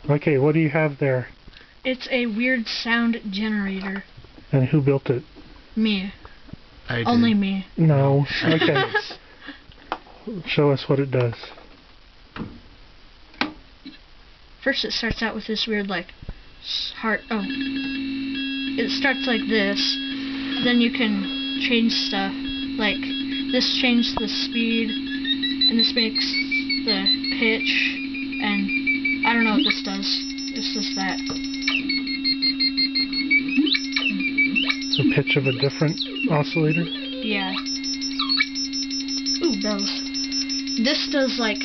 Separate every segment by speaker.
Speaker 1: Okay, what do you have there?
Speaker 2: It's a weird sound generator.
Speaker 1: And who built it?
Speaker 2: Me.
Speaker 3: I did.
Speaker 2: Only me.
Speaker 1: No. Okay. Show us what it does.
Speaker 2: First it starts out with this weird like heart. Oh. It starts like this. Then you can change stuff. Like this changes the speed. And this makes the pitch. And I don't know what this does. It's just that.
Speaker 1: The pitch of a different oscillator?
Speaker 2: Yeah. Ooh, bells. This does like...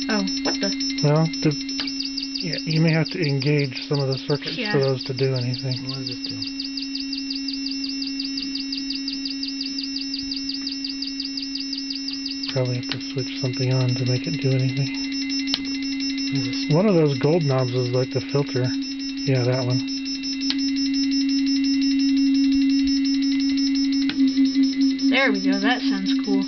Speaker 2: Oh, what the...
Speaker 1: Well, yeah, you may have to engage some of the circuits for those to do anything.
Speaker 3: What does this do?
Speaker 1: Probably have to switch something on to make it do anything.
Speaker 3: What is this?
Speaker 1: One of those gold knobs is like the filter. Yeah, that one.
Speaker 2: There we go, that sounds cool.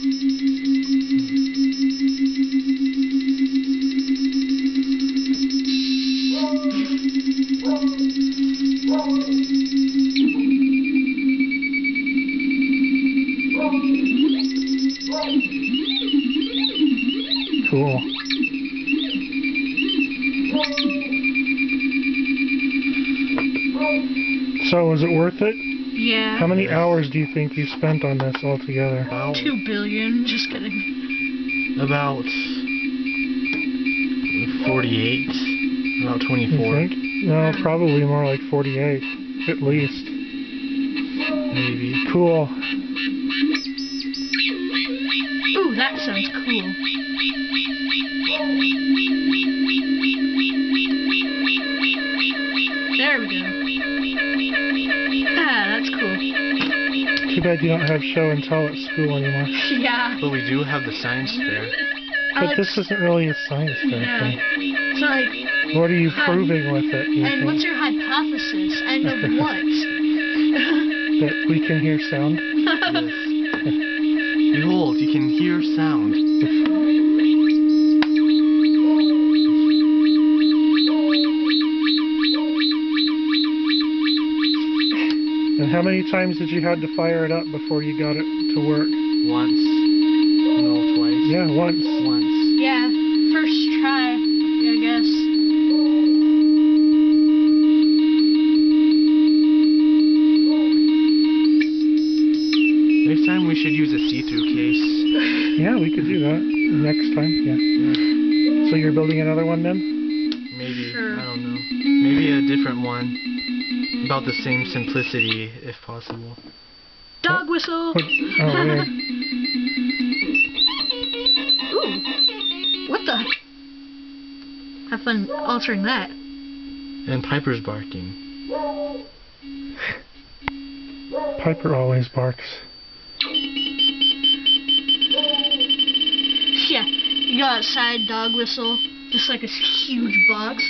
Speaker 1: Cool. So, was it worth it?
Speaker 2: Yeah.
Speaker 1: How many hours do you think you spent on this altogether?
Speaker 3: About
Speaker 2: 2 billion, just kidding.
Speaker 3: About 48, about 24.
Speaker 1: You think? No, probably more like 48, at least.
Speaker 3: Maybe.
Speaker 1: Cool.
Speaker 2: Ooh, that sounds cool. There we go. Ah, that's cool.
Speaker 1: Too bad you don't have show and tell at school anymore.
Speaker 2: Yeah.
Speaker 3: But we do have the science fair.
Speaker 1: But this isn't really a science fair thing.
Speaker 2: So like...
Speaker 1: What are you proving with it, you
Speaker 2: And
Speaker 1: think?
Speaker 2: what's your hypothesis? And of what?
Speaker 1: That we can hear sound?
Speaker 3: Yes. Behold, you can hear sound.
Speaker 1: And how many times did you have to fire it up before you got it to work?
Speaker 3: Once. No, twice.
Speaker 1: Yeah, once.
Speaker 3: Once.
Speaker 2: Yeah, first try, I guess.
Speaker 3: Next time we should use a see-through case.
Speaker 1: Yeah, we could do that. Next time, yeah. So you're building another one then?
Speaker 3: Maybe,
Speaker 2: Sure.
Speaker 3: I don't know. Maybe a different one. About the same simplicity, if possible.
Speaker 2: Dog whistle!
Speaker 1: What? Oh, weird.
Speaker 2: Ooh, what the? Have fun altering that.
Speaker 3: And Piper's barking.
Speaker 1: Piper always barks.
Speaker 2: Yeah, you go outside, dog whistle, just like a huge box.